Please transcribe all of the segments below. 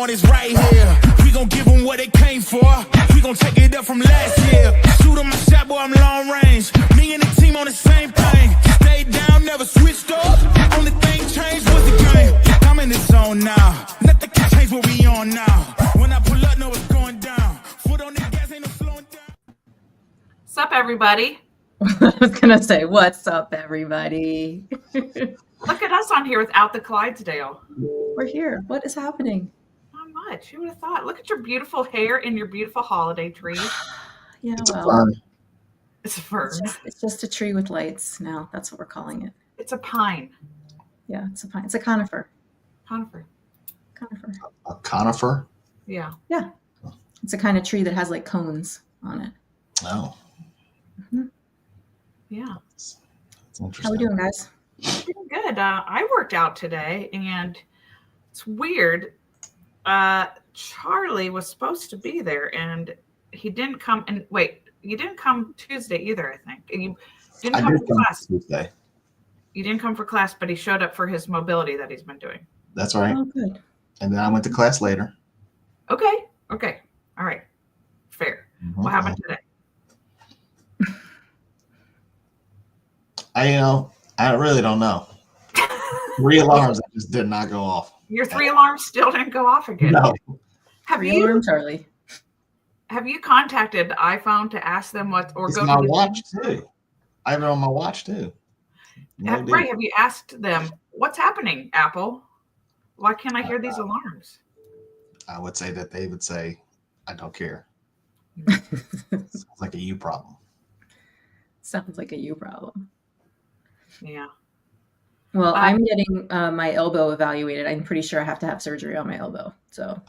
want is right here. We gon' give them what they came for. We gon' take it up from last year. Shoot 'em a shot, boy, I'm long range. Me and the team on the same thing. Stayed down, never switched up. Only thing changed was the game. I'm in the zone now. Nothing can change what we on now. When I pull up, know it's going down. Foot on the gas, ain't no slowing down. What's up, everybody? I was going to say, what's up, everybody? Look at us on here without the Clydesdale. We're here. What is happening? Not much. Who would have thought? Look at your beautiful hair and your beautiful holiday tree. Yeah, It's well, a fern. It's a fern. it's just a tree with lights now. That's what we're calling it. It's a pine. Yeah, it's a pine. It's a conifer. Conifer. Conifer. A conifer? Yeah. Yeah. It's a kind of tree that has like cones on it. Oh, Yeah. that's interesting. How we doing, guys? Pretty good. I worked out today, and it's weird. Charlie was supposed to be there, and he didn't come. And wait, you didn't come Tuesday either, I think. And you didn't I come did for come class. Tuesday. You didn't come for class, but he showed up for his mobility that he's been doing. That's right. Oh, good. And then I went to class later. Okay. Okay. All right. Fair. What happened today? I really don't know. 3 alarms that just did not go off. Your 3 alarms still didn't go off again. No. Have Real you room, Charlie. contacted iPhone to ask them what or It's go my to the watch too. I have it on my watch too. No deal. right? Have you asked them what's happening, Apple? Why can't I hear these alarms? I would say that they would say, I don't care. Sounds like a you problem. Sounds like a you problem. Yeah. Well, I'm getting my elbow evaluated. I'm pretty sure I have to have surgery on my elbow. So,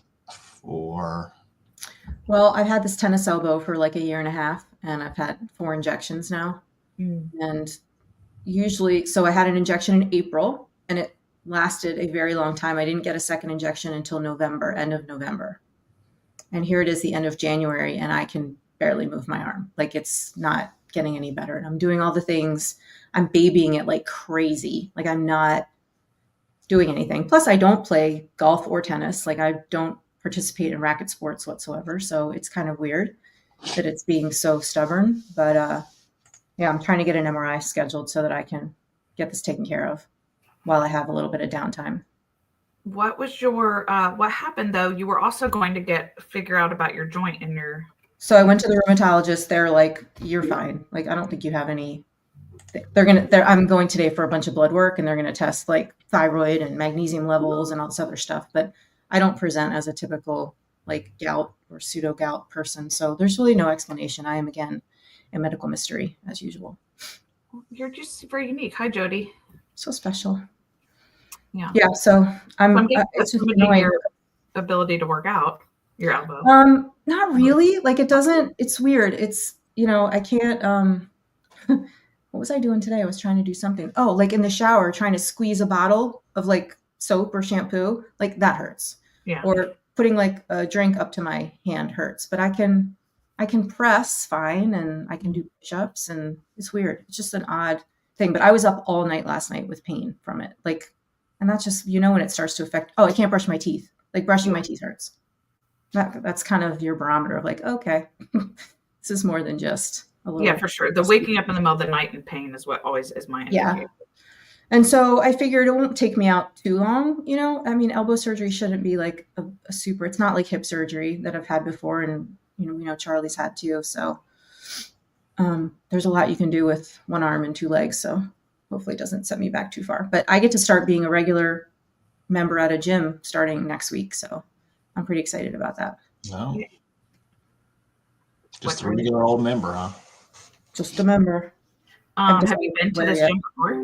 Or well, I've had this tennis elbow for like a year and a half, and I've had 4 injections now. And usually, so I had an injection in April, and it lasted a very long time. I didn't get a second injection until November, end of November. And here it is, the end of January, and I can barely move my arm. Like, it's not getting any better. And I'm doing all the things. I'm babying it like crazy. Like, I'm not doing anything. Plus, I don't play golf or tennis. Like, I don't participate in racket sports whatsoever. So it's kind of weird that it's being so stubborn. But yeah, I'm trying to get an MRI scheduled so that I can get this taken care of while I have a little bit of downtime. What was your what happened though? You were also going to figure out about your joint in your. So I went to the rheumatologist. They're like, you're fine. Like, I don't think you have any. I'm going today for a bunch of blood work, and they're going to test like thyroid and magnesium levels and all this other stuff. But I don't present as a typical like gout or pseudo gout person. So there's really no explanation. I am, again, a medical mystery as usual. You're just very unique. Hi, Jody. So special. Yeah. Yeah. So I'm it's just annoying your ability to work out your elbow. Not really. Like, it doesn't, it's weird. It's, I can't, what was I doing today? I was trying to do something. Oh, like in the shower, trying to squeeze a bottle of like soap or shampoo, like that hurts. Yeah. Or putting like a drink up to my hand hurts, but I can press fine, and I can do push-ups, and it's weird. It's just an odd thing, but I was up all night last night with pain from it. Like, and that's just, when it starts to affect, I can't brush my teeth. Like, brushing my teeth hurts. That's kind of your barometer of like, okay, this is more than just a little. Yeah, for sure. The waking up in the middle of the night in pain is what always is my indicator. Yeah. And so I figured it won't take me out too long. I mean, elbow surgery shouldn't be like a super, it's not like hip surgery that I've had before. And, Charlie's had too. So there's a lot you can do with one arm and 2 legs. So hopefully it doesn't set me back too far. But I get to start being a regular member at a gym starting next week. So I'm pretty excited about that. no. Just a regular old member, huh? Just a member. Have you been to this gym before?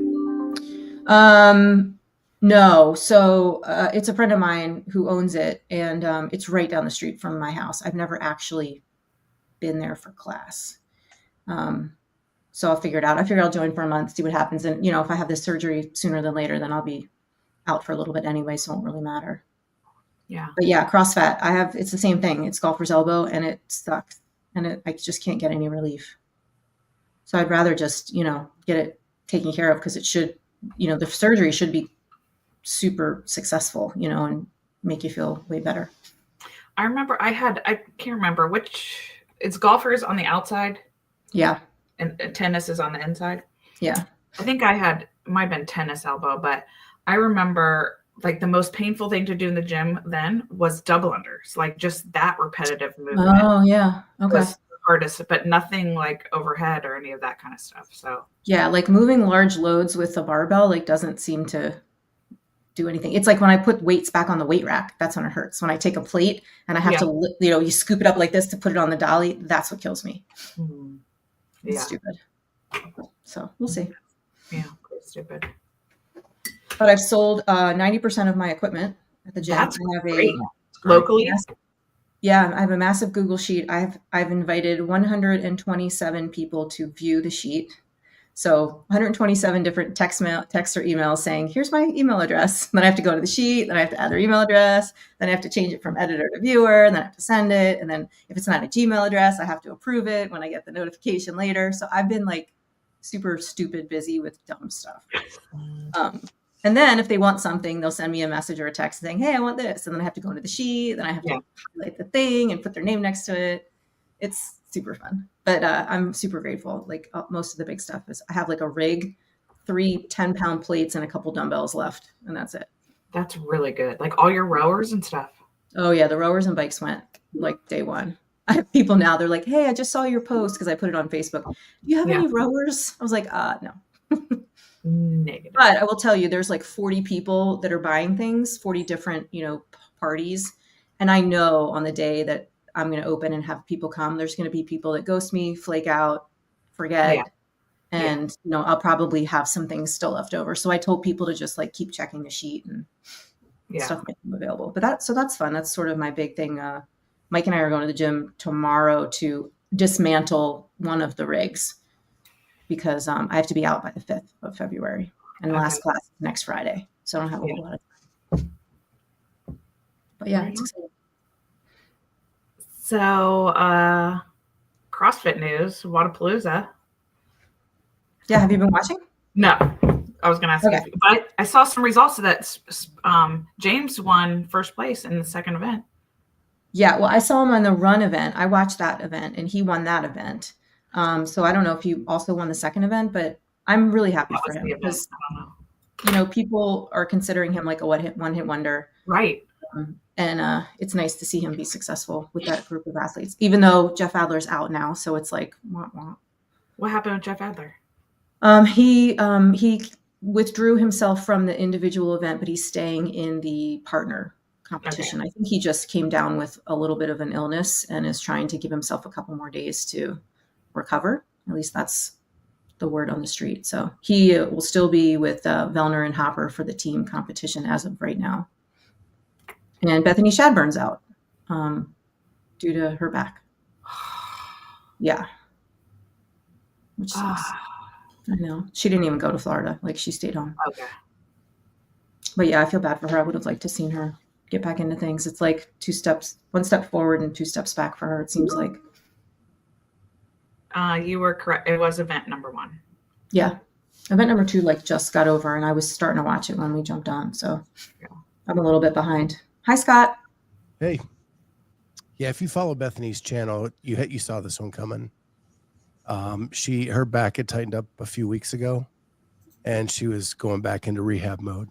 No. So it's a friend of mine who owns it, and it's right down the street from my house. I've never actually been there for class. So I'll figure it out. I figure I'll join for a month, see what happens. And, if I have this surgery sooner than later, then I'll be out for a little bit anyway, so it won't really matter. Yeah. But yeah, CrossFit, it's the same thing. It's golfer's elbow, and it sucks. And I just can't get any relief. So I'd rather just, get it taken care of, because it should, the surgery should be super successful, and make you feel way better. I remember I can't remember it's golfers on the outside. Yeah. And tennis is on the inside. Yeah. I think might have been tennis elbow, but I remember like the most painful thing to do in the gym then was double unders, like just that repetitive movement. Oh yeah. Okay. Was the hardest, but nothing like overhead or any of that kind of stuff. So yeah, like moving large loads with the barbell like doesn't seem to do anything. It's like when I put weights back on the weight rack, that's when it hurts. When I take a plate and I have to, you scoop it up like this to put it on the dolly, that's what kills me. It's stupid. So we'll see. Yeah, pretty stupid. But I've sold 90% of my equipment at the gym. That's I have great. Locally? Yeah, I have a massive Google sheet. I've invited 127 people to view the sheet. So 127 different texts or emails saying, here's my email address. Then I have to go to the sheet. Then I have to add their email address. Then I have to change it from editor to viewer. Then I have to send it. And then if it's not a Gmail address, I have to approve it when I get the notification later. So I've been like super stupid busy with dumb stuff. And then if they want something, they'll send me a message or a text saying, hey, I want this. And then I have to go into the sheet. Then I have to highlight the thing and put their name next to it. It's super fun. But I'm super grateful. Like most of the big stuff is I have like a rig, 3 10-pound plates and a couple dumbbells left. And that's it. That's really good. Like all your rowers and stuff. Oh yeah. The rowers and bikes went like day one. I have people now, they're like, hey, I just saw your post because I put it on Facebook. Do you have any rowers? I was like, no. Negative. But I will tell you, there's like 40 people that are buying things, 40 different, parties. And I know on the day that I'm going to open and have people come, there's going to be people that ghost me, flake out, forget. And, I'll probably have some things still left over. So I told people to just like keep checking the sheet and stuff make them available. But that's fun. That's sort of my big thing. Mike and I are going to the gym tomorrow to dismantle one of the rigs because I have to be out by the 5th of February and last class is next Friday. So I don't have a whole lot of time. But yeah, it's exciting. So CrossFit news, Wodapalooza. Yeah, have you been watching? No, I was going to ask you. But I saw some results of that. James won first place in the second event. Yeah, well, I saw him on the run event. I watched that event, and he won that event. So I don't know if he also won the second event, but I'm really happy for him because, people are considering him like a one-hit wonder. Right. And it's nice to see him be successful with that group of athletes, even though Jeff Adler's out now. So it's like, wah, wah. What happened with Jeff Adler? He withdrew himself from the individual event, but he's staying in the partner competition. Okay. I think he just came down with a little bit of an illness and is trying to give himself a couple more days to recover. At least that's the word on the street. So he will still be with Vellner and Hopper for the team competition as of right now. And Bethany Shadburn's out due to her back. Yeah. Which sucks. I know. She didn't even go to Florida. Like she stayed home. Okay. But yeah, I feel bad for her. I would have liked to seen her get back into things. It's like 2 steps, 1 step forward and 2 steps back for her. It seems like. You were correct. It was event number 1. Yeah. Event number 2, like just got over and I was starting to watch it when we jumped on. So I'm a little bit behind. Hi, Scott. Hey. Yeah. If you follow Bethany's channel, you saw this one coming. Her back had tightened up a few weeks ago and she was going back into rehab mode.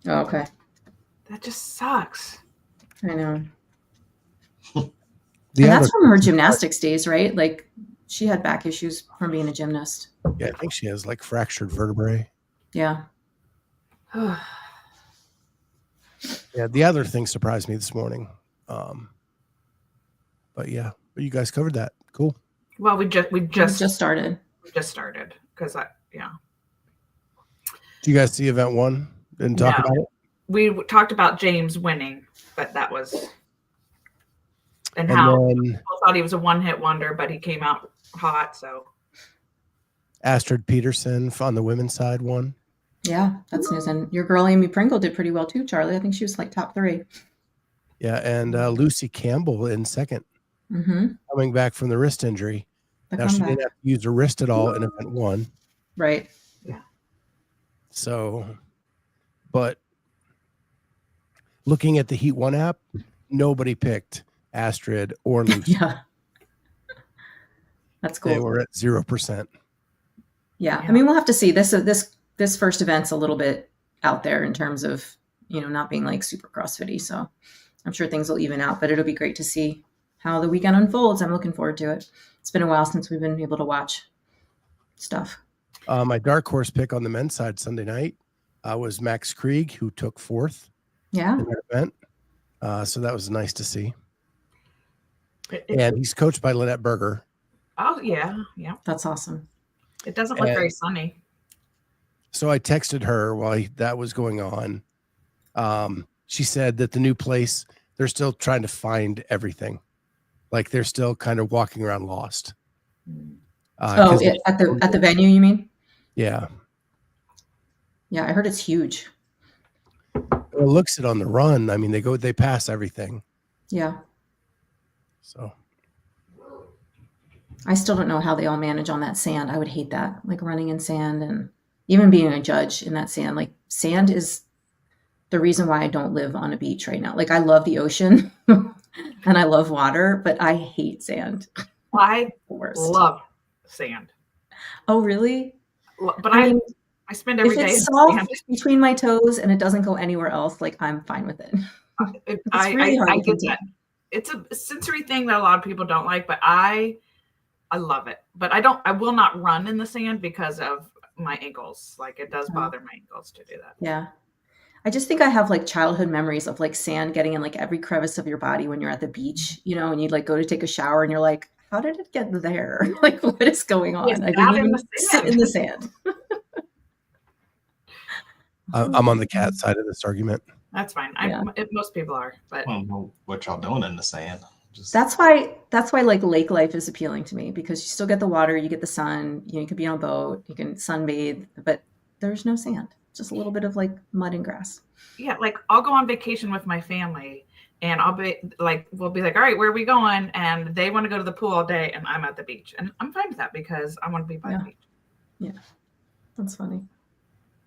Oh, okay. That just sucks. I know. And that's from her gymnastics days, right? Like she had back issues from being a gymnast. Yeah, I think she has like fractured vertebrae. Yeah. Yeah, the other thing surprised me this morning. But you guys covered that. Cool. Well, we just started. We just started because Do you guys see event 1? Didn't talk about it? We talked about James winning, but that was and how people thought he was a one-hit wonder, but he came out hot. So Astrid Peterson on the women's side won. Yeah, that's news. And your girl Amy Pringle did pretty well too, Charlie. I think she was like top 3. Yeah, and Lucy Campbell in second, coming back from the wrist injury. Now she didn't have to use her wrist at all in event 1. Right. Yeah. So, but looking at the Heat One app, nobody picked Astrid or Lucy. Yeah. That's cool. They were at 0%. Yeah. I mean, we'll have to see. This first event's a little bit out there in terms of, not being like super CrossFitty. So I'm sure things will even out, but it'll be great to see how the weekend unfolds. I'm looking forward to it. It's been a while since we've been able to watch stuff. My dark horse pick on the men's side Sunday night was Max Krieg, who took 4th Yeah. in that event. So that was nice to see. And he's coached by Lynette Berger. Oh, yeah. Yeah. That's awesome. It doesn't look very sunny. So I texted her while that was going on. She said that the new place, they're still trying to find everything. Like they're still kind of walking around lost. At the venue, you mean? Yeah. Yeah, I heard it's huge. It looks it on the run. I mean, they pass everything. Yeah. So I still don't know how they all manage on that sand. I would hate that, like running in sand and even being a judge in that sand. Like sand is the reason why I don't live on a beach right now. Like I love the ocean and I love water, but I hate sand. I love sand. Oh, really? But I spend every day. If it's soft between my toes and it doesn't go anywhere else, like I'm fine with it. I get that. It's a sensory thing that a lot of people don't like, but I love it. But I will not run in the sand because of my ankles. Like it does bother my ankles to do that. Yeah. I just think I have like childhood memories of like sand getting in like every crevice of your body when you're at the beach, and you'd like go to take a shower and you're like, how did it get there? Like what is going on? I didn't even sit in the sand. I'm on the cat side of this argument. That's fine. Most people are, but I don't know what y'all doing in the sand. That's why like lake life is appealing to me, because you still get the water, you get the sun, you can be on a boat, you can sunbathe, but there's no sand, just a little bit of like mud and grass. Yeah. Like I'll go on vacation with my family and we'll be like, all right, where are we going? And they want to go to the pool all day and I'm at the beach, and I'm fine with that because I want to be by the beach. Yeah. That's funny.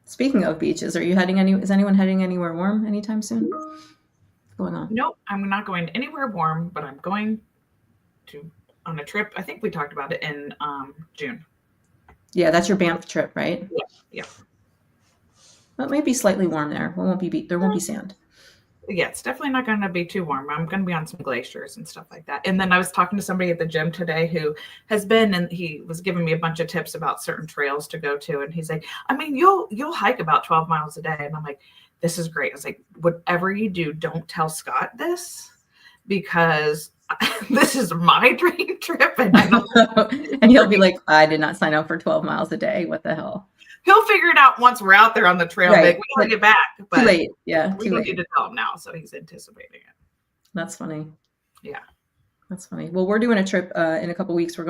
Speaking of beaches, is anyone heading anywhere warm anytime soon? What's going on? Nope, I'm not going anywhere warm, but I'm going on a trip. I think we talked about it in June. Yeah, that's your Banff trip, right? Yeah. Well, it might be slightly warm there. There won't be sand. Yeah, it's definitely not going to be too warm. I'm going to be on some glaciers and stuff like that. And then I was talking to somebody at the gym today who has been, and he was giving me a bunch of tips about certain trails to go to. And he's like, I mean, you'll hike about 12 miles a day. And I'm like, this is great. I was like, whatever you do, don't tell Scott this, because this is my dream trip. And and he'll be like, I did not sign up for 12 miles a day. What the hell? He'll figure it out once we're out there on the trail. Right. Like, we gotta get back. But too late. Yeah. We don't need to tell him now, so he's anticipating it. That's funny. Yeah. That's funny. Well, we're doing a trip in a couple of weeks. We're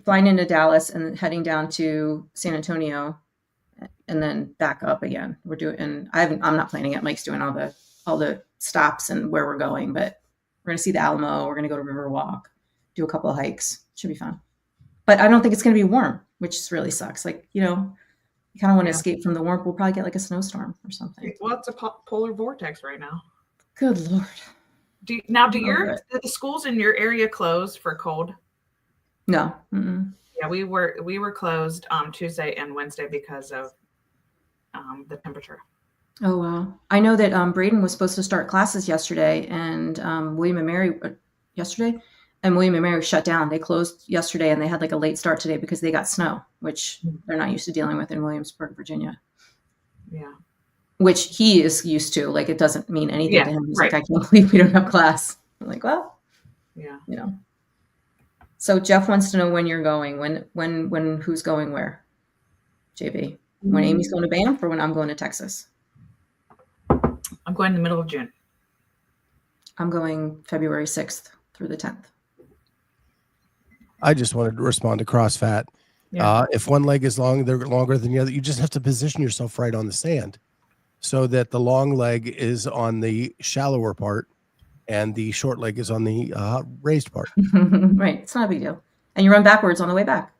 flying into Dallas and heading down to San Antonio and then back up again. I'm not planning it. Mike's doing all the stops and where we're going, but we're going to see the Alamo. We're going to go to Riverwalk, do a couple of hikes. Should be fun. But I don't think it's going to be warm, which really sucks. Like, you kind of want to escape from the warmth. We'll probably get like a snowstorm or something. Well, it's a polar vortex right now. Good Lord. Do the schools in your area closed for cold? No. Mm-mm. Yeah, we were closed Tuesday and Wednesday because of the temperature. Oh, wow. I know that Braden was supposed to start classes yesterday, and William and Mary shut down. They closed yesterday and they had like a late start today because they got snow, which they're not used to dealing with in Williamsburg, Virginia. Yeah. Which he is used to. Like, it doesn't mean anything to him. He's right. like, I can't believe we don't have class. I'm like, well, yeah. So Jeff wants to know when you're going, when who's going where? JB, when Amy's going to Banff or when I'm going to Texas? I'm going in the middle of June. I'm going February 6th through the 10th. I just wanted to respond to CrossFat. Yeah. If one leg is long, they're longer than the other. You just have to position yourself right on the sand so that the long leg is on the shallower part and the short leg is on the raised part. Right. It's not a big deal. And you run backwards on the way back.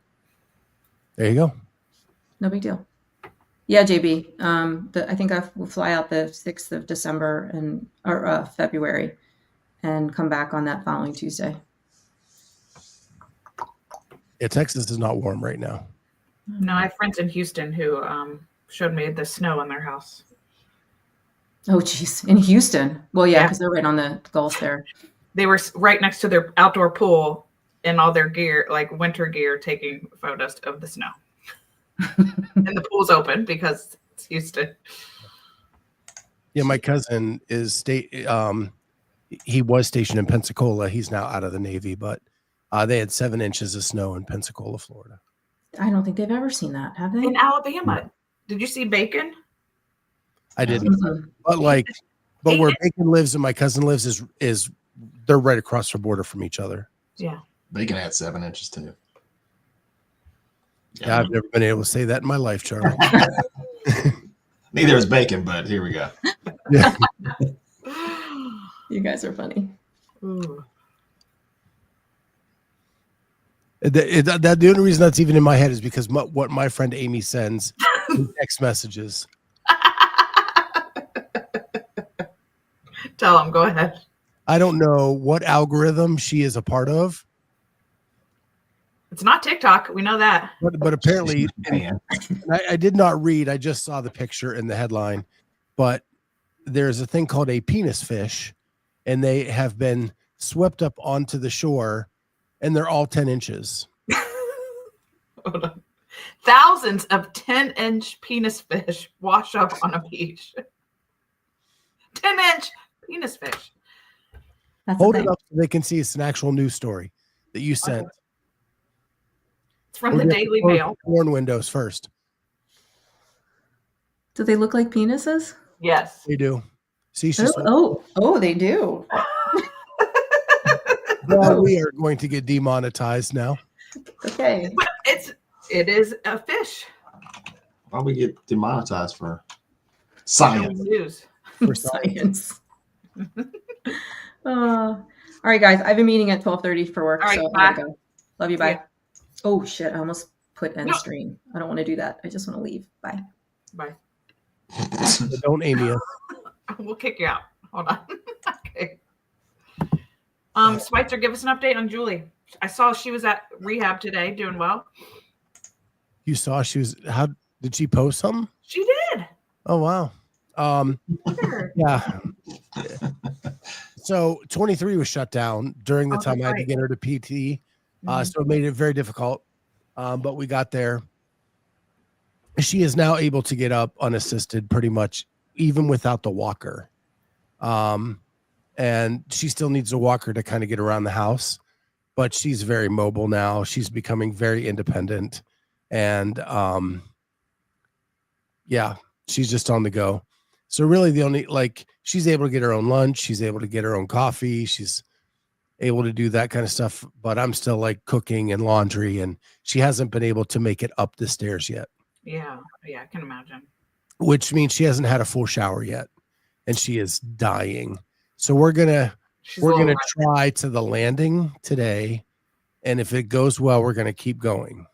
There you go. No big deal. Yeah, JB. I think I will fly out the 6th of December or February and come back on that following Tuesday. Yeah, Texas is not warm right now. No, I have friends in Houston who showed me the snow in their house. Oh, geez. In Houston. Well, yeah, Yeah. because they're right on the Gulf there. They were right next to their outdoor pool in all their gear, like winter gear, taking photos of the snow. And the pool's open because it's Houston. Yeah, my cousin is he was stationed in Pensacola. He's now out of the Navy, but they had 7 inches of snow in Pensacola, Florida. I don't think they've ever seen that, have they? In Alabama. Did you see Bacon? I didn't, but where Bacon lives and my cousin lives is they're right across the border from each other. Yeah. Bacon had 7 inches too. Yeah, I've never been able to say that in my life, Charlie. Neither is Bacon, but here we go. Yeah. You guys are funny. Ooh. The only reason that's even in my head is because what my friend Amy sends in text messages. Tell them. Go ahead. I don't know what algorithm she is a part of, It's not TikTok. We know that. but apparently, Man. I did not read. I just saw the picture in the headline, but there's a thing called a penis fish, and they have been swept up onto the shore, and they're all 10 inches. Hold on. Thousands of 10-inch penis fish wash up on a beach. 10-inch penis fish. That's Hold the it thing. up so they can see it's an actual news story that you sent. It's from the Daily Mail. Porn windows first. Do they look like penises? Yes. They do. See, she's Oh, they do. well, we are going to get demonetized now. Okay. But it is a fish. Why we get demonetized for science? News. For Science. All right, guys. I have a meeting at 12:30 for work. All right, so bye. I gotta go. Love you. Bye. Yeah. Oh shit! I almost put end No. stream. I don't want to do that. I just want to leave. Bye. Bye. Don't aim me. We'll kick you out. Hold on. Okay. Schweitzer, give us an update on Julie. I saw she was at rehab today, doing well. You saw she was. How did she post something? She did. Oh wow. Sure. Yeah. So 23 was shut down during the Oh, time I that's had to right. get her to PT. Mhm. So it made it very difficult. But we got there. She is now able to get up unassisted pretty much, even without the walker. And she still needs a walker to kind of get around the house, but she's very mobile now. She's becoming very independent. And yeah, she's just on the go. So really the only, she's able to get her own lunch. She's able to get her own coffee. She's able to do that kind of stuff, but I'm still cooking and laundry, and she hasn't been able to make it up the stairs yet. Yeah, I can imagine. Which means she hasn't had a full shower yet, and she is dying. So we're gonna try to the landing today, and if it goes well, we're gonna keep going.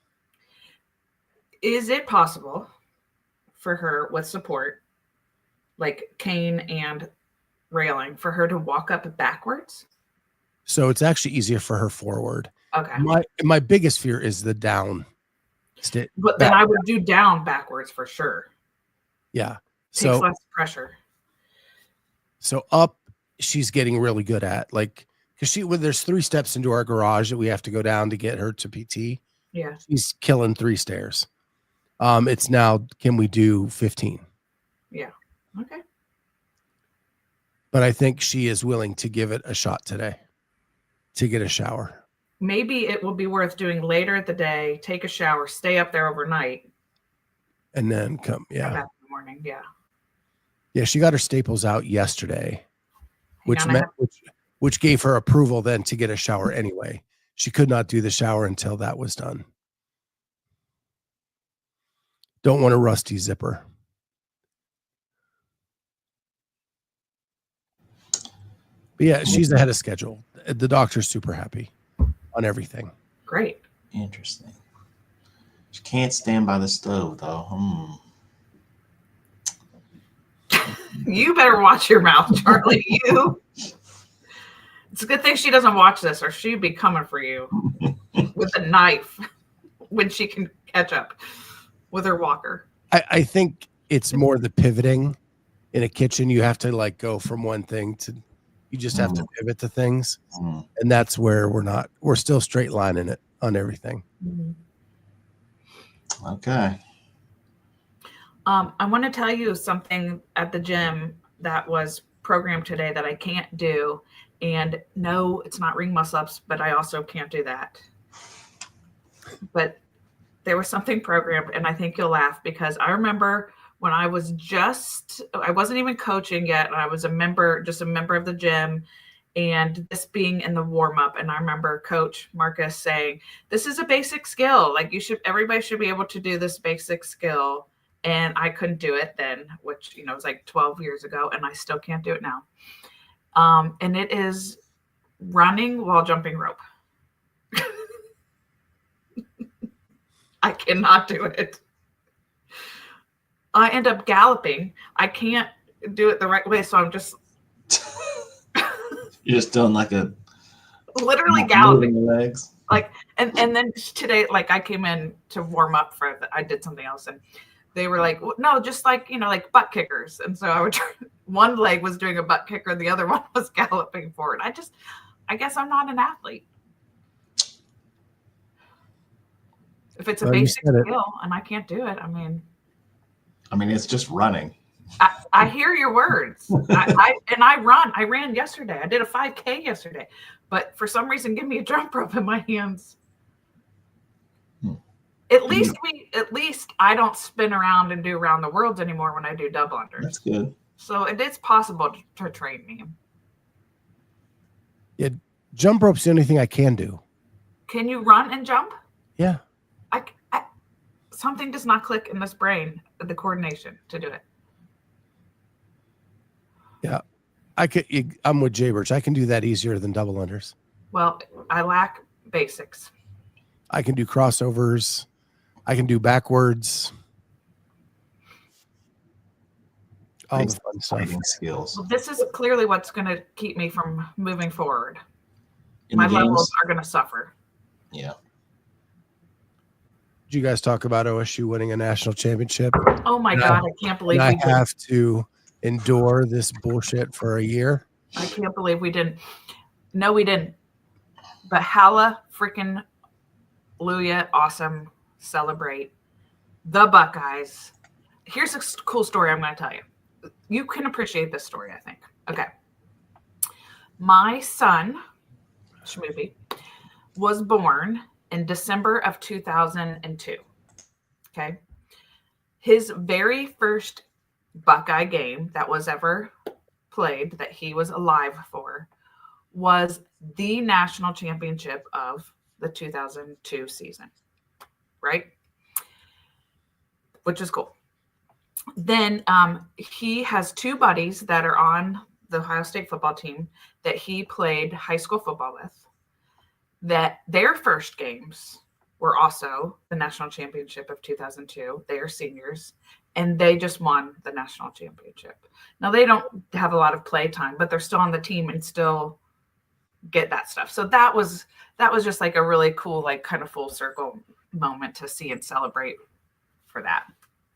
Is it possible for her with support, like cane and railing, for her to walk up backwards? So it's actually easier for her forward. Okay. My biggest fear is the down. But then I would do down backwards for sure. Yeah. Takes less pressure. So up, she's getting really good at because there's 3 steps into our garage that we have to go down to get her to PT. Yeah. She's killing 3 stairs. It's now, can we do 15? Yeah. Okay. But I think she is willing to give it a shot today to get a shower. Maybe it will be worth doing later at the day, take a shower, stay up there overnight. And then come. Come Yeah. back in the morning. Yeah. Yeah. She got her staples out yesterday, Hang on, which gave her approval then to get a shower anyway. She could not do the shower until that was done. Don't want a rusty zipper. But yeah, she's ahead of schedule. The doctor's super happy on everything. Great. Interesting. She can't stand by the stove though. You better watch your mouth, Charlie. It's a good thing she doesn't watch this, or she'd be coming for you with a knife when she can catch up with her walker. I think it's more the pivoting in a kitchen. You have to like go from one thing to, you just have to pivot to things. And that's where we're still straight lining it on everything. Okay. I want to tell you something at the gym that was programmed today that I can't do. And no, it's not ring muscle ups, but I also can't do that. But there was something programmed, and I think you'll laugh because I remember when I wasn't even coaching yet, and I was just a member of the gym, and this being in the warm up. And I remember Coach Marcus saying, "This is a basic skill. Like everybody should be able to do this basic skill." And I couldn't do it then, which, it was like 12 years ago, and I still can't do it now. And it is running while jumping rope. I cannot do it. I end up galloping. I can't do it the right way, so I'm just You're just doing like literally galloping the legs. Like, and then today, like I came in to warm up I did something else, and they were like, no, just like, like butt kickers. And so I would one leg was doing a butt kicker, the other one was galloping forward. I guess I'm not an athlete. If it's a basic skill and I can't do it, I mean, it's just running. I hear your words. I ran yesterday. I did a 5K yesterday, but for some reason, give me a jump rope in my hands. At least I don't spin around and do around the worlds anymore when I do double unders. That's good. So it is possible to train me. Yeah, jump rope's the only thing I can do. Can you run and jump? Yeah. Something does not click in this brain, the coordination to do it. Yeah. I'm with Jay Birch. I can do that easier than double unders. Well, I lack basics. I can do crossovers. I can do backwards. All the fun stuff. Skills. Well, this is clearly what's going to keep me from moving forward. In My the games? levels are going to suffer. Yeah. Did you guys talk about OSU winning a national championship? Oh my God, I can't believe I we did. have to endure this bullshit for a year. I can't believe we didn't. No, we didn't. But halla freaking Luya, awesome. Celebrate the Buckeyes. Here's a cool story I'm going to tell you. You can appreciate this story, I think. Okay. My son, Shmoopy, was born in December of 2002. Okay. His very first Buckeye game that was ever played, that he was alive for, was the national championship of the 2002 season. Right? Which is cool. Then he has two buddies that are on the Ohio State football team that he played high school football with, that their first games were also the national championship of 2002. They are seniors, and they just won the national championship. Now, they don't have a lot of play time, but they're still on the team and still get that stuff. So that was just like a really cool, like kind of full circle moment to see and celebrate for that.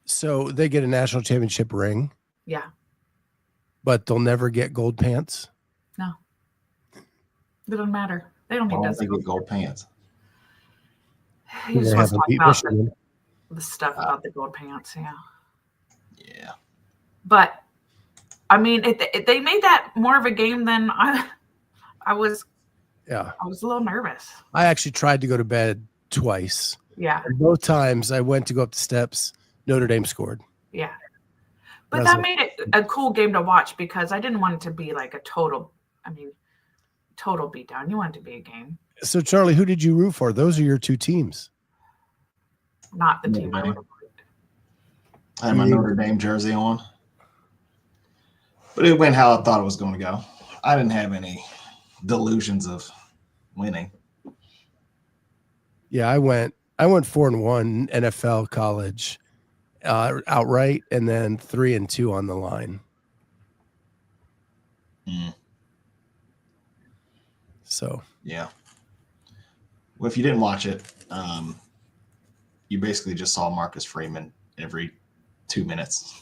So they get a national championship ring. Yeah. But they'll never get gold pants. No. It doesn't matter. They don't need those. They get gold pants. He just wants to talk about the stuff about the gold pants. Yeah. Yeah. But I mean, they made that more of a game than I was. Yeah. I was a little nervous. I actually tried to go to bed twice. Yeah. And both times I went to go up the steps, Notre Dame scored. Yeah. But that made it a cool game to watch because I didn't want it to be like a total beatdown. You want it to be a game. So, Charlie, who did you root for? Those are your two teams. Not the team I would have liked. I had my Notre Dame jersey on. But it went how I thought it was going to go. I didn't have any delusions of winning. Yeah, I went 4-1 NFL college outright, and then 3-2 on the line. So Yeah. Well, if you didn't watch it, you basically just saw Marcus Freeman every 2 minutes.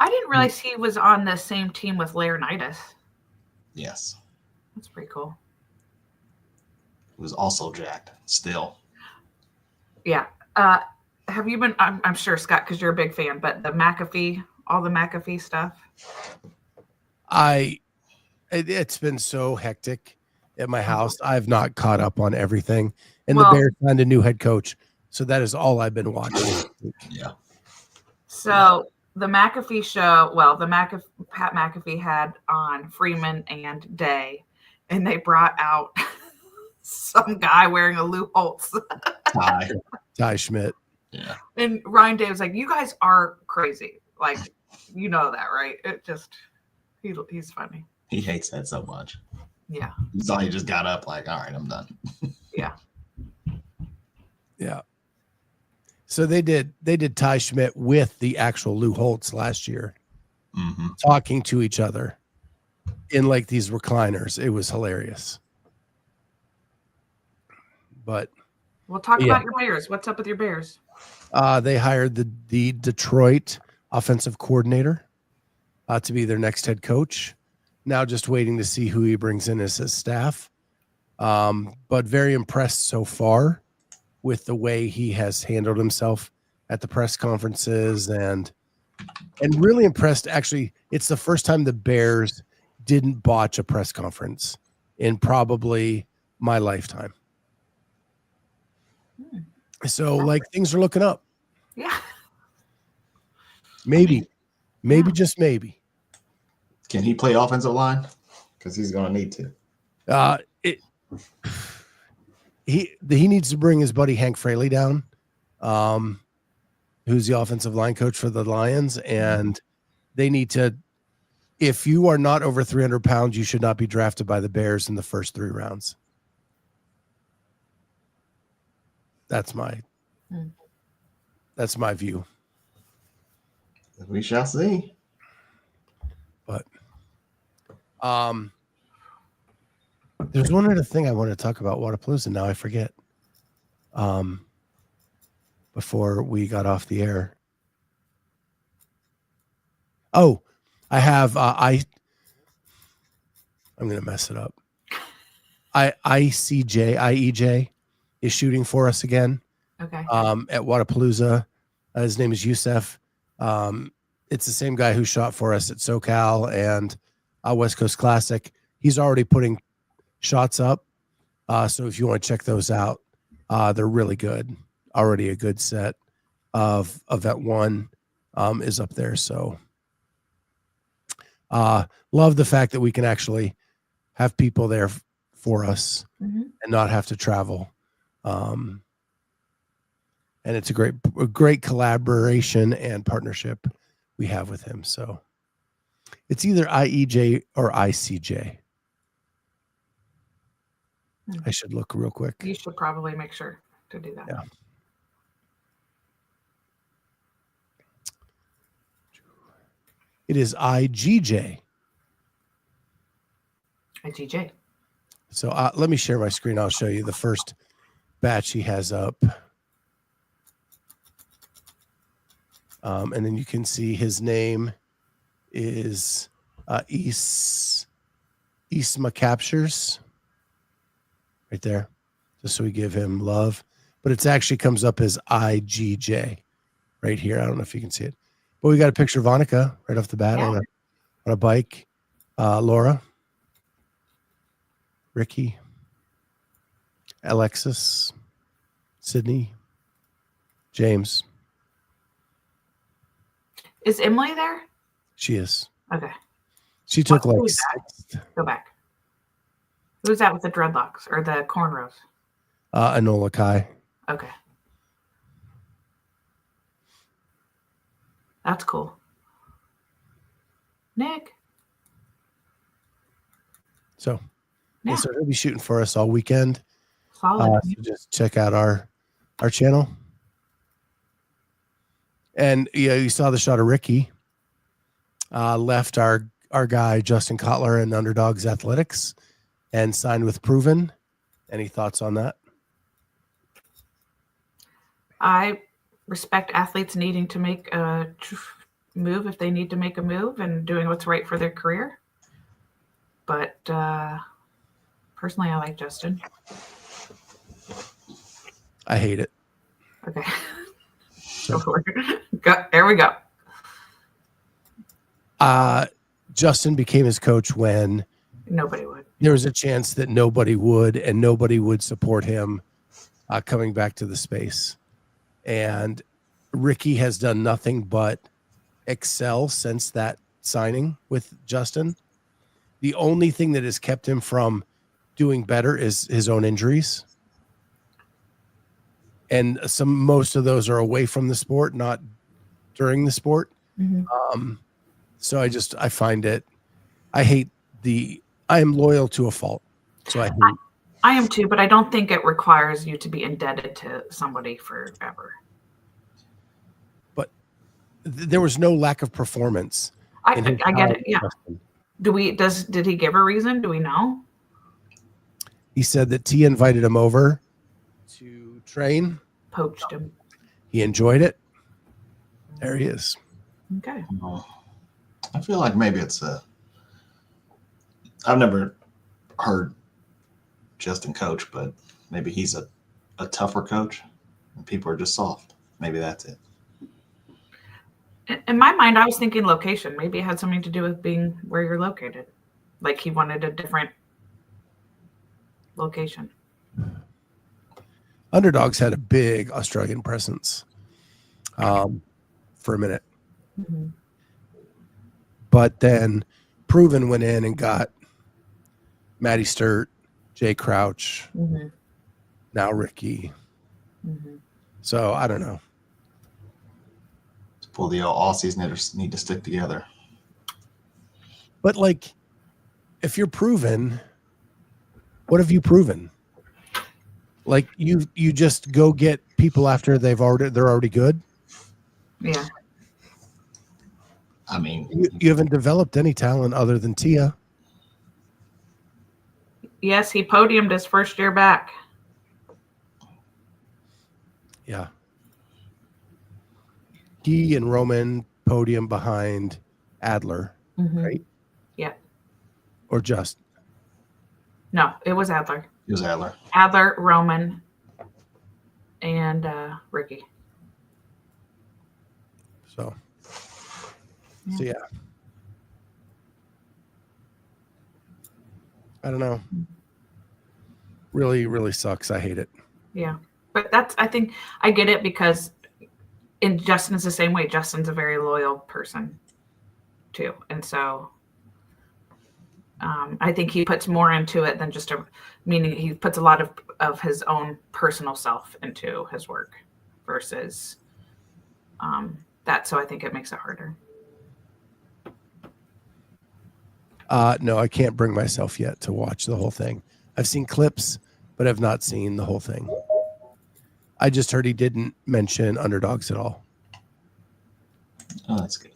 I didn't realize he was on the same team with Laurinaitis. Yes. That's pretty cool. He was also jacked still. Yeah. Have you been, I'm sure, Scott, because you're a big fan, but the McAfee, all the McAfee stuff? It's been so hectic at my house. I've not caught up on everything. And Well, the Bears signed a new head coach. So that is all I've been watching. Yeah. So the McAfee show, well, Pat McAfee had on Freeman and Day, and they brought out some guy wearing a Lou Holtz. Ty Schmidt. Yeah. And Ryan Day was like, "You guys are crazy. Like, you know that, right?" It just, he's funny. He hates that so much. Yeah. You saw he just got up like, all right, I'm done. Yeah. Yeah. So they did Ty Schmidt with the actual Lou Holtz last year, talking to each other in like these recliners. It was hilarious. But We'll talk about your Bears. What's up with your Bears? They hired the Detroit offensive coordinator to be their next head coach. Now just waiting to see who he brings in as his staff. But very impressed so far with the way he has handled himself at the press conferences and really impressed. Actually, it's the first time the Bears didn't botch a press conference in probably my lifetime. So like things are looking up. Yeah. Maybe just maybe. Can he play offensive line? Because he's going to need to. He needs to bring his buddy Hank Fraley down, who's the offensive line coach for the Lions, and they need to. If you are not over 300 pounds, you should not be drafted by the Bears in the first 3 rounds. That's my view. We shall see. But there's one other thing I want to talk about Wodapalooza. Now I forget. Before we got off the air. Oh, I have I'm gonna mess it up. IEJ is shooting for us again. Okay. At Wodapalooza. His name is Youssef. It's the same guy who shot for us at SoCal and West Coast Classic. He's already putting shots up. So if you want to check those out, they're really good. Already a good set of Event 1 is up there. So love the fact that we can actually have people there for us and not have to travel. And it's a great collaboration and partnership we have with him. So it's either IEJ or ICJ. I should look real quick. You should probably make sure to do that. Yeah. It is IGJ. IGJ. So let me share my screen. I'll show you the first batch he has up. And then you can see his name is Isma Captures. Right there. Just so we give him love. But it actually comes up as IGJ right here. I don't know if you can see it. But we got a picture of Annika right off the bat on a bike. Laura. Ricky. Alexis. Sydney. James. Is Emily there? She is. Okay. She took like Who's that? 6th. Go back. Who's that with the dreadlocks or the cornrows? Enola Kai. Okay. That's cool. Nick. So, Yeah. so he'll be shooting for us all weekend. Solid. So just check out our channel. And yeah, you saw the shot of Ricky. left our guy Justin Kotler in Underdogs Athletics and signed with Proven. Any thoughts on that? I respect athletes needing to make a move if they need to make a move and doing what's right for their career. But personally, I like Justin. I hate it. Okay. There we go. Justin became his coach when Nobody would. there was a chance that nobody would, and nobody would support him coming back to the space. And Ricky has done nothing but excel since that signing with Justin. The only thing that has kept him from doing better is his own injuries. And most of those are away from the sport, not during the sport. Mm-hmm. So I find it, I am loyal to a fault. So I am too, but I don't think it requires you to be indebted to somebody forever. But there was no lack of performance. I get it. Yeah. Did he give a reason? Do we know? He said that Tia invited him over to train. Poached him. He enjoyed it. There he is. Okay. I feel like maybe I've never heard Justin coach, but maybe he's a tougher coach and people are just soft. Maybe that's it. In my mind, I was thinking location. Maybe it had something to do with being where you're located. Like he wanted a different location. Underdogs had a big Australian presence for a minute. Mm-hmm. But then Proven went in and got Maddie Sturt, Jay Crouch, Mm-hmm. now Ricky. Mm-hmm. So I don't know. Well, the Aussies need to stick together. But like, if you're proven, what have you proven? Like you just go get people after they're already good. Yeah. I mean, You haven't developed any talent other than Tia. Yes, he podiumed his first year back. Yeah. He and Roman podium behind Adler, Mm-hmm. right? Yeah. Or just No, it was Adler. it was Adler. Adler, Roman, and Ricky. so. Yeah. So yeah. I don't know. Really, really sucks. I hate it. Yeah. But I think I get it because Justin's the same way. Justin's a very loyal person too. And so I think he puts more into it than just meaning he puts a lot of his own personal self into his work versus that. So I think it makes it harder. No, I can't bring myself yet to watch the whole thing. I've seen clips, but I've not seen the whole thing. I just heard he didn't mention Underdogs at all. Oh, that's good.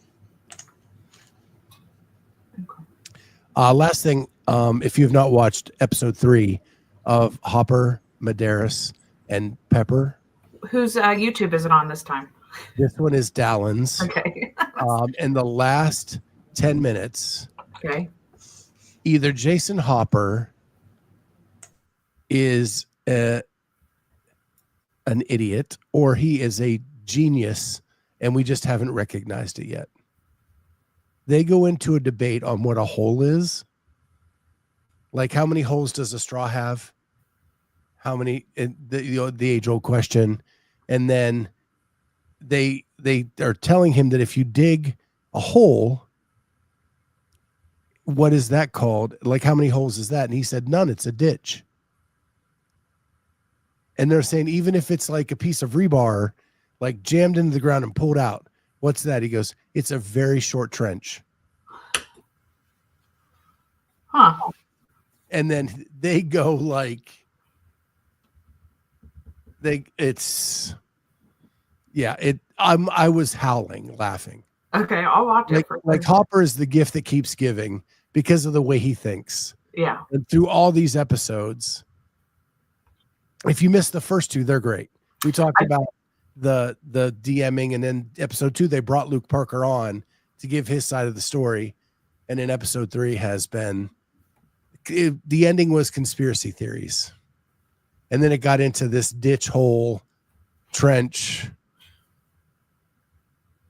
Last thing, if you have not watched episode 3 of Hopper, Medeiros, and Pepper, Whose YouTube is it on this time? this one is Dallin's. Okay. In the last 10 minutes, Okay. either Jason Hopper is an idiot or he is a genius and we just haven't recognized it yet. They go into a debate on what a hole is. Like, how many holes does a straw have? How many, the age-old question. And then they are telling him that if you dig a hole, what is that called? Like, how many holes is that? And he said, none, it's a ditch. And they're saying, even if it's like a piece of rebar, like jammed into the ground and pulled out, what's that? He goes, it's a very short trench. Huh. And then they go like, I was howling, laughing. Okay, I'll watch it. Like Hopper is the gift that keeps giving because of the way he thinks. Yeah. And through all these episodes, if you missed the first two, they're great. We talked about the DMing, and then episode 2, they brought Luke Parker on to give his side of the story. And in episode 3 has been, the ending was conspiracy theories. And then it got into this ditch hole trench.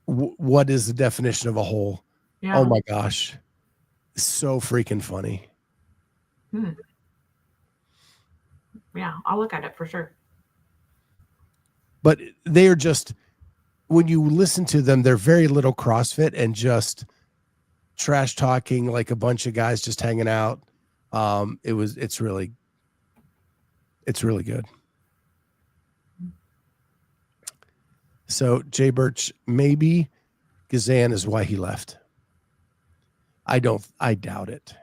What is the definition of a hole? Yeah. Oh my gosh. So freaking funny. Yeah, I'll look at it for sure. But they are just, when you listen to them, they're very little CrossFit and just trash talking like a bunch of guys just hanging out. It's really good. So Jay Birch, maybe Gazan is why he left. I doubt it.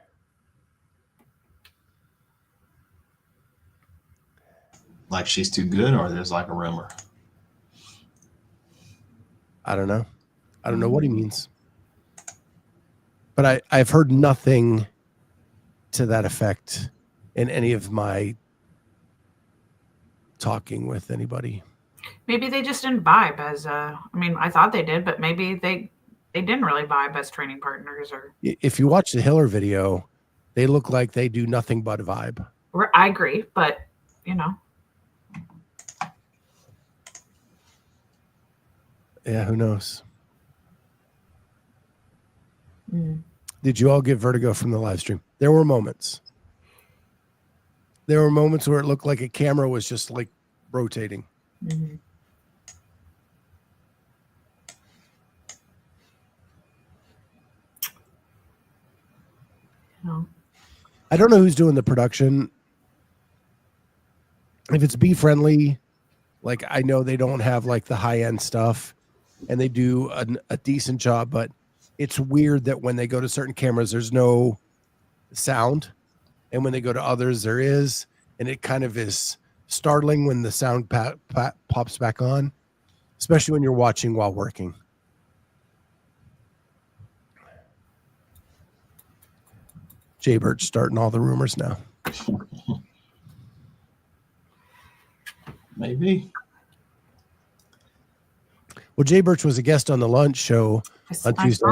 Like she's too good, or there's like a rumor. I don't know. I don't know what he means. But I've heard nothing to that effect in any of my talking with anybody. Maybe they just didn't vibe as I mean, I thought they did, but maybe they didn't really vibe as training partners. Or if you watch the Hiller video, they look like they do nothing but vibe. I agree, but you know. Yeah, who knows? Did you all get vertigo from the live stream? There were moments. There were moments where it looked like a camera was just like rotating. Mm-hmm. No. I don't know who's doing the production. If it's Be Friendly, like I know they don't have like the high end stuff, and they do a decent job, but it's weird that when they go to certain cameras, there's no sound, and when they go to others, there is, and it kind of is startling when the sound pops back on, especially when you're watching while working. Jay Birch starting all the rumors now. Maybe. Well, Jay Birch was a guest on the lunch show on Tuesday.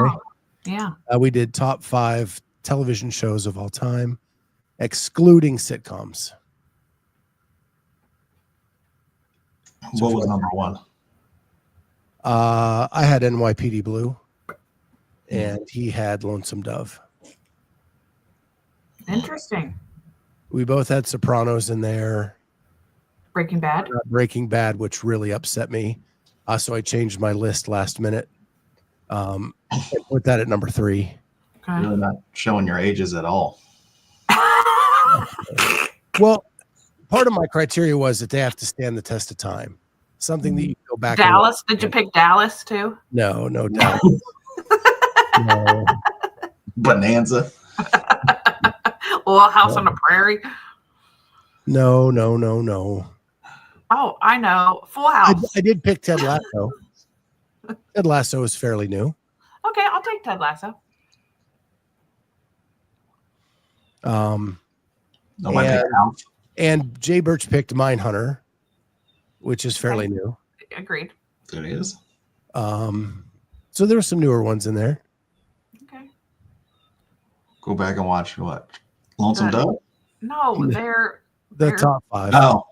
Yeah. We did top 5 television shows of all time, excluding sitcoms. What was number 1? I had NYPD Blue, and he had Lonesome Dove. Interesting. We both had Sopranos in there. Breaking Bad. Breaking Bad, which really upset me. So I changed my list last minute. And put that at number 3. Okay. Really not showing your ages at all. Well, part of my criteria was that they have to stand the test of time. Something that you go back. Dallas. Did you pick Dallas too? No Dallas. No. Bonanza. Little House on the Prairie. No. Oh, I know. Full House. I did pick Ted Lasso. Ted Lasso is fairly new. Okay, I'll take Ted Lasso. And Jay Birch picked Mindhunter, which is fairly new. Agreed. It is. So there were some newer ones in there. Okay. Go back and watch what? Lonesome Dove? No, they're The top 5. Oh.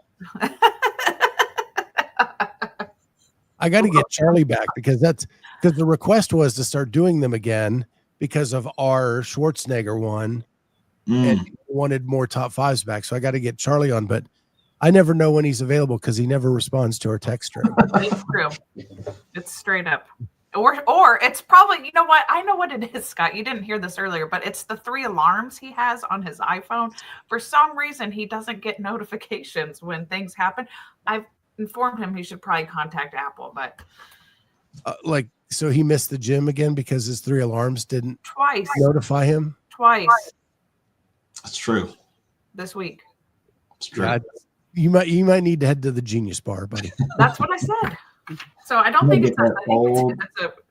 I got to get Charlie back because the request was to start doing them again because of our Schwarzenegger one, and he wanted more top 5s back. So I got to get Charlie on, but I never know when he's available because he never responds to our text string. It's true. It's straight up. Or it's probably, you know what? I know what it is, Scott. You didn't hear this earlier, but it's the 3 alarms he has on his iPhone. For some reason, he doesn't get notifications when things happen. I've informed him he should probably contact Apple, but so he missed the gym again because his 3 alarms didn't twice notify him. Twice That's true. this week. It's true. God, you might need to head to the Genius Bar, buddy. That's what I said. So I don't think it's an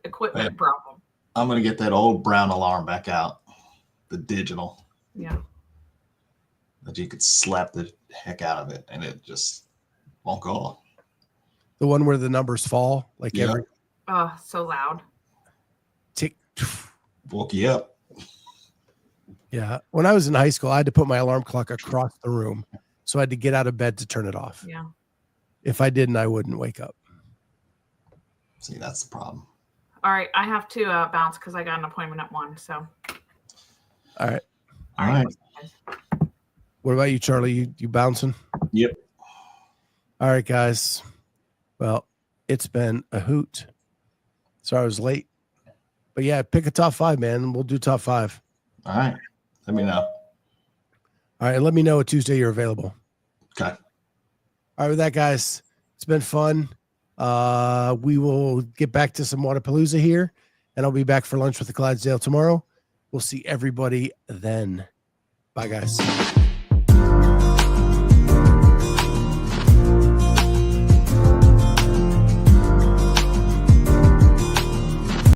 equipment problem. I'm gonna get that old brown alarm back out, the digital. Yeah. That you could slap the heck out of it, and it just won't go off. The one where the numbers fall, like Yep. every Oh, so loud. tick. Woke you up. Yeah. When I was in high school, I had to put my alarm clock across the room. So I had to get out of bed to turn it off. Yeah. If I didn't, I wouldn't wake up. See, that's the problem. All right. I have to bounce because I got an appointment at 1. So. All right. All right. What about you, Charlie? You bouncing? Yep. All right, guys. Well, it's been a hoot. Sorry I was late. But yeah, pick a top 5, man. We'll do top 5. All right. Let me know. All right. And let me know what Tuesday you're available. Okay. All right, with that, guys, it's been fun. We will get back to some Wodapalooza here, and I'll be back for lunch with the Clydesdale tomorrow. We'll see everybody then. Bye, guys.